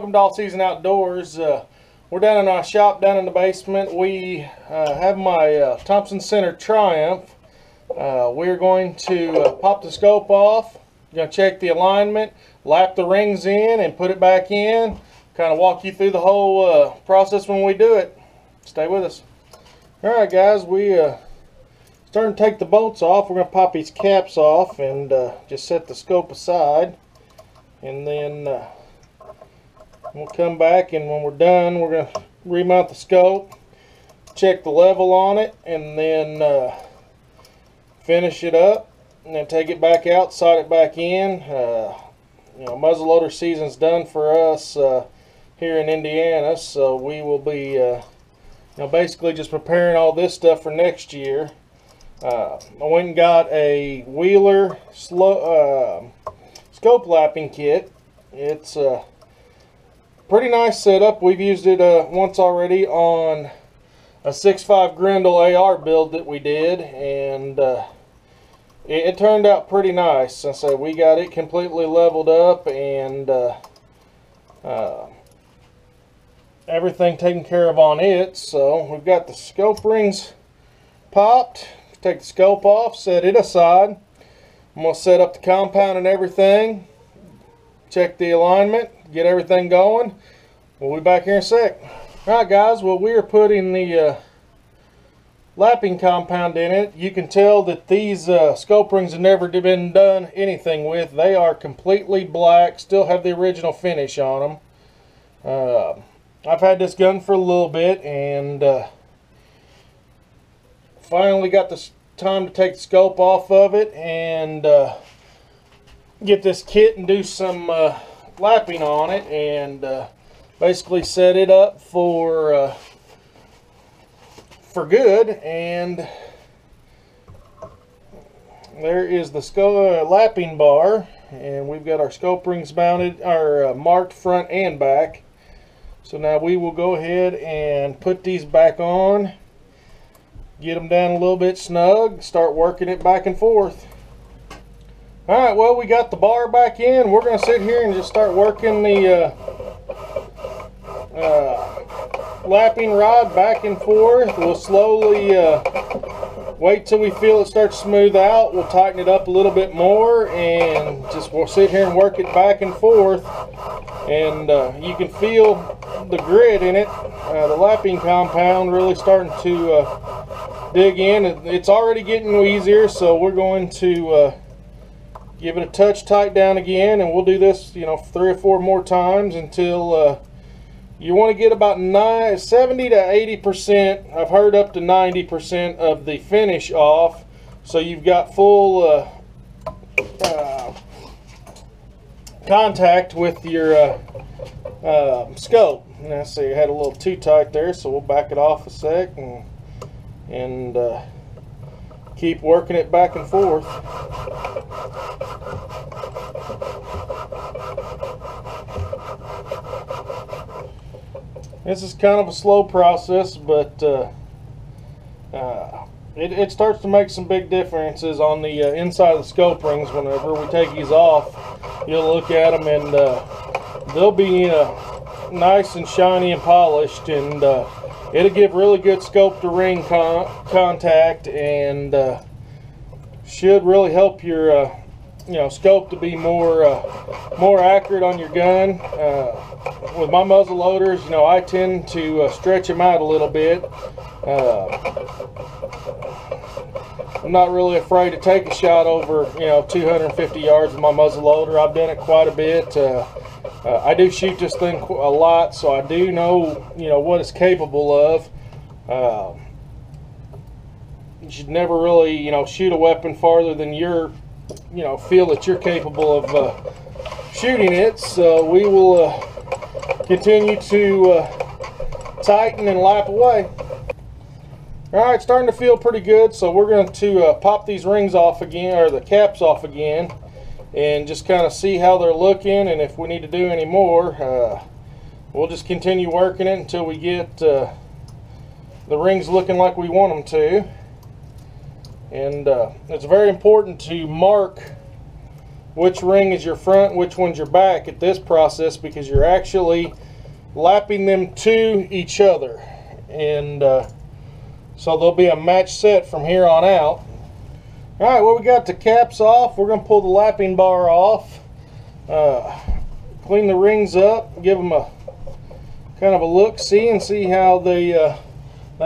Welcome to All Season Outdoors. We're down in our shop down in the basement. We have my Thompson Center Triumph. We're going to pop the scope off. Going to check the alignment, lap the rings in and put it back in. Kind of walk you through the whole process when we do it. Stay with us. Alright guys, we starting to take the bolts off. We're going to pop these caps off and just set the scope aside. And then we'll come back, and when we're done, we're going to remount the scope, check the level on it, and then finish it up, and then take it back out, solder it back in. You know, muzzleloader season's done for us here in Indiana, so we will be you know, basically just preparing all this stuff for next year. I went and got a Wheeler scope lapping kit. It's a pretty nice setup. We've used it once already on a 6.5 Grendel AR build that we did, and it turned out pretty nice. I say we got it completely leveled up and everything taken care of on it. So we've got the scope rings popped. Take the scope off, set it aside. I'm going to set up the compound and everything, check the alignment, get everything going. We'll be back here in a sec. Alright guys, well, we are putting the lapping compound in it. You can tell that these scope rings have never been done anything with. They are completely black, still have the original finish on them. I've had this gun for a little bit, and finally got the time to take the scope off of it and get this kit and do some lapping on it, and basically set it up for good. And there is the scope lapping bar, and we've got our scope rings mounted, our marked front and back. So now we will go ahead and put these back on, get them down a little bit snug, start working it back and forth. Alright, well, we got the bar back in. We're going to sit here and just start working the lapping rod back and forth. We'll slowly wait till we feel it starts to smooth out. We'll tighten it up a little bit more, and just we'll sit here and work it back and forth. And you can feel the grit in it, the lapping compound really starting to dig in. It's already getting easier, so we're going to give it a touch tight down again, and we'll do this, you know, 3 or 4 more times until you want to get about 70 to 80%. I've heard up to 90% of the finish off, so you've got full contact with your scope. And I see I had a little too tight there, so we'll back it off a sec and keep working it back and forth. This is kind of a slow process, but it starts to make some big differences on the inside of the scope rings. Whenever we take these off, you'll look at them, and they'll be nice and shiny and polished, and it'll give really good scope to ring contact, and should really help your you know, scope to be more accurate on your gun. With my muzzle loaders, you know, I tend to stretch them out a little bit. I'm not really afraid to take a shot over, you know, 250 yards with my muzzle loader. I've done it quite a bit. I do shoot this thing a lot, so I do know, you know, what it's capable of. You should never really, you know, shoot a weapon farther than you're, you know, feel that you're capable of shooting it. So we will continue to tighten and lap away. Alright, starting to feel pretty good, so we're going to pop these rings off again, or the caps off again, and just kind of see how they're looking, and if we need to do any more, we'll just continue working it until we get the rings looking like we want them to. And it's very important to mark which ring is your front, which one's your back at this process, because you're actually lapping them to each other. And so there'll be a match set from here on out. Alright, well, we got the caps off. We're going to pull the lapping bar off. Clean the rings up, give them a kind of a look, and see how they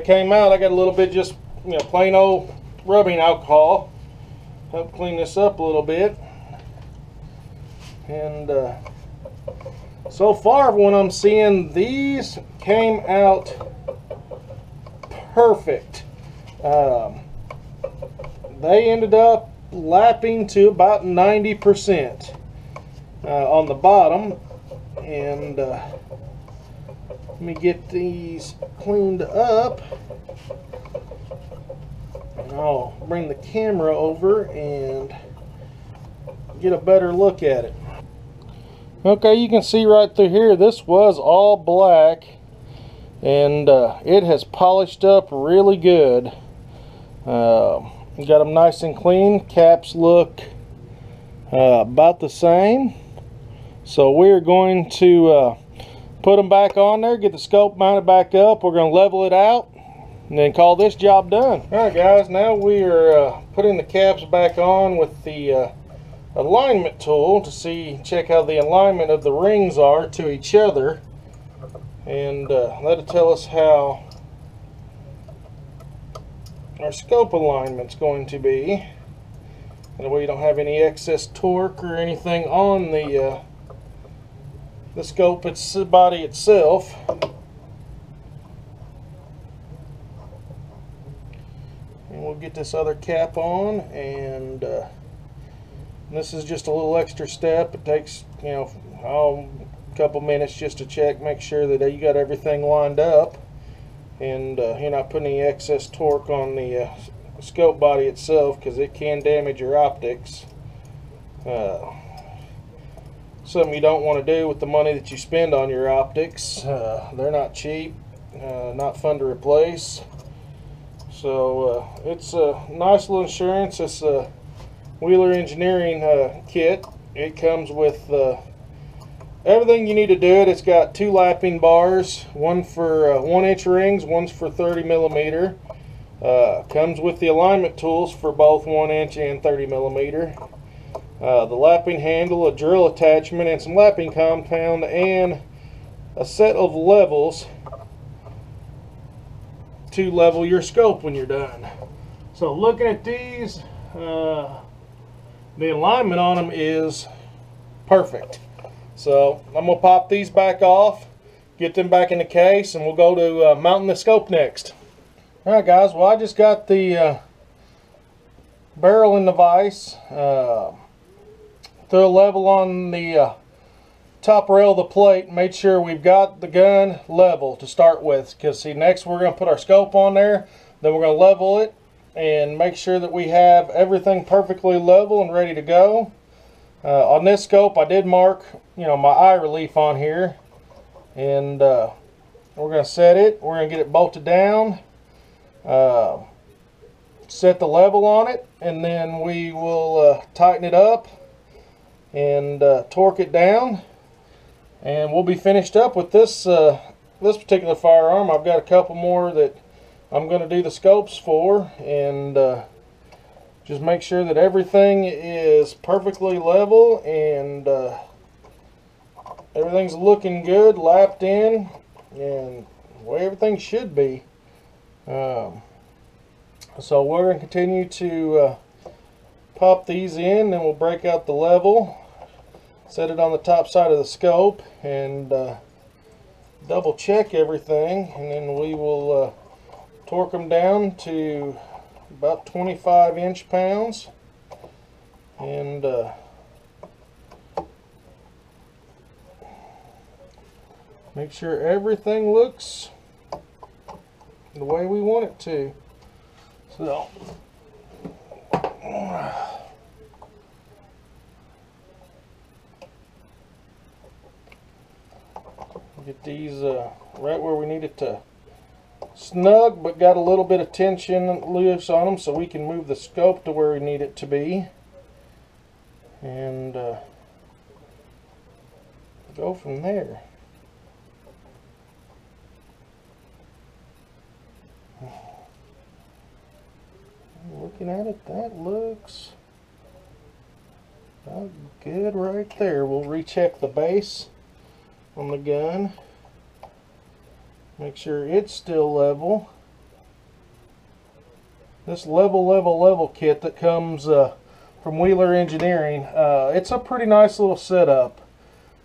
came out. I got a little bit just plain old rubbing alcohol. Help clean this up a little bit. And so far, when I'm seeing, these came out perfect. They ended up lapping to about 90% on the bottom. And let me get these cleaned up. And I'll bring the camera over and get a better look at it. Okay, you can see right through here, this was all black, and it has polished up really good. Got them nice and clean. Caps look about the same. So we're going to put them back on there, get the scope mounted back up. We're going to level it out and then call this job done. Alright guys, now we are putting the caps back on with the alignment tool to check how the alignment of the rings are to each other, and that'll tell us how our scope alignment's going to be. That way you don't have any excess torque or anything on the scope, it's the body itself. And we'll get this other cap on, and this is just a little extra step. It takes a couple minutes just to check, make sure that you got everything lined up, and you're not putting any excess torque on the scope body itself, because it can damage your optics. Something you don't want to do with the money that you spend on your optics. They're not cheap, not fun to replace. So it's a nice little insurance. It's a Wheeler Engineering kit. It comes with everything you need to do it. It's got 2 lapping bars, one for 1-inch rings, one's for 30 millimeter. Comes with the alignment tools for both 1-inch and 30 millimeter. The lapping handle, a drill attachment, and some lapping compound, and a set of levels to level your scope when you're done. So looking at these, the alignment on them is perfect. So I'm going to pop these back off, get them back in the case, and we'll go to mounting the scope next. Alright guys, well, I just got the barrel in the vise. Threw a level on the top rail of the plate, made sure we've got the gun level to start with, because see, next we're going to put our scope on there, then we're going to level it and make sure that we have everything perfectly level and ready to go. On this scope I did mark my eye relief on here, and we're going to set it, we're going to get it bolted down, set the level on it, and then we will tighten it up and torque it down, and we'll be finished up with this this particular firearm. I've got a couple more that I'm going to do the scopes for, and just make sure that everything is perfectly level and everything's looking good, lapped in, and the way everything should be. So we're going to continue to pop these in, and we'll break out the level, set it on the top side of the scope, and double check everything, and then we will torque them down to about 25 inch-pounds, and make sure everything looks the way we want it to. So get these right where we need it to snug, but got a little bit of tension loose on them, so we can move the scope to where we need it to be. and go from there. Looking at it, that looks about good right there. We'll recheck the base on the gun. Make sure it's still level. This level kit that comes from Wheeler Engineering, it's a pretty nice little setup.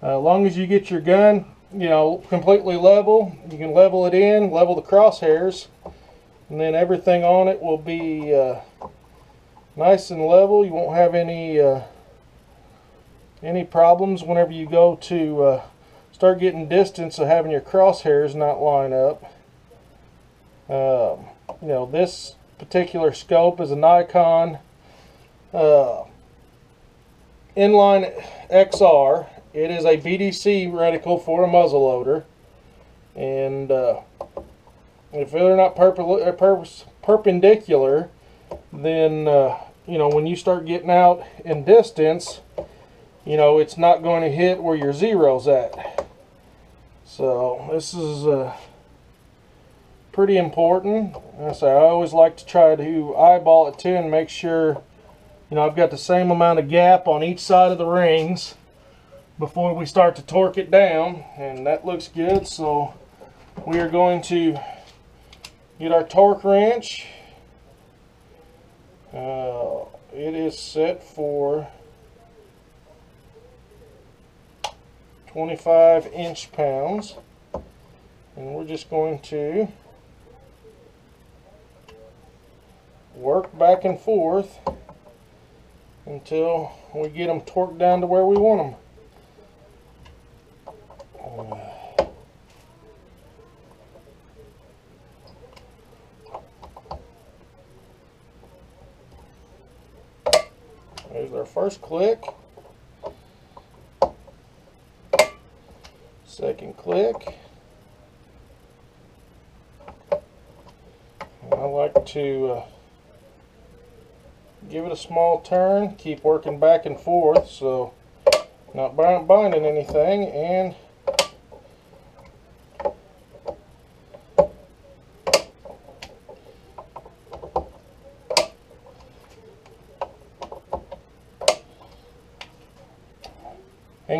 As long as you get your gun, you know, completely level, you can level it in, level the crosshairs, and then everything on it will be nice and level. You won't have any problems whenever you go to start getting distance of having your crosshairs not line up. You know, this particular scope is a Nikon Inline XR. It is a BDC reticle for a muzzleloader, and if they're not perpendicular, then you know, when you start getting out in distance, you know, it's not going to hit where your zero's at. So this is pretty important. So I always like to try to eyeball it too and make sure, you know, I've got the same amount of gap on each side of the rings before we start to torque it down, and that looks good. So we are going to get our torque wrench. It is set for 25 inch-pounds, and we're just going to work back and forth until we get them torqued down to where we want them. There's our first click. Second click. I like to give it a small turn, keep working back and forth, so not binding anything, and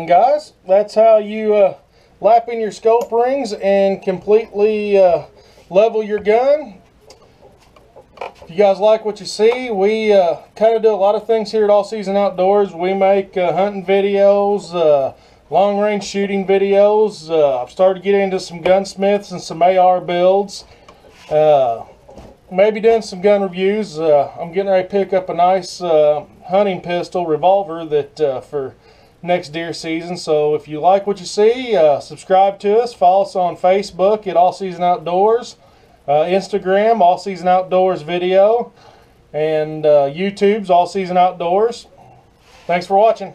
guys, that's how you lap in your scope rings and completely level your gun. If you guys like what you see, we kind of do a lot of things here at All Season Outdoors. We make hunting videos, long range shooting videos. I've started getting into some gunsmiths and some AR builds. Maybe doing some gun reviews. I'm getting ready to pick up a nice hunting pistol revolver that for next deer season. So if you like what you see, subscribe to us, follow us on Facebook at All Season Outdoors, Instagram All Season Outdoors Video, and YouTube's All Season Outdoors. Thanks for watching.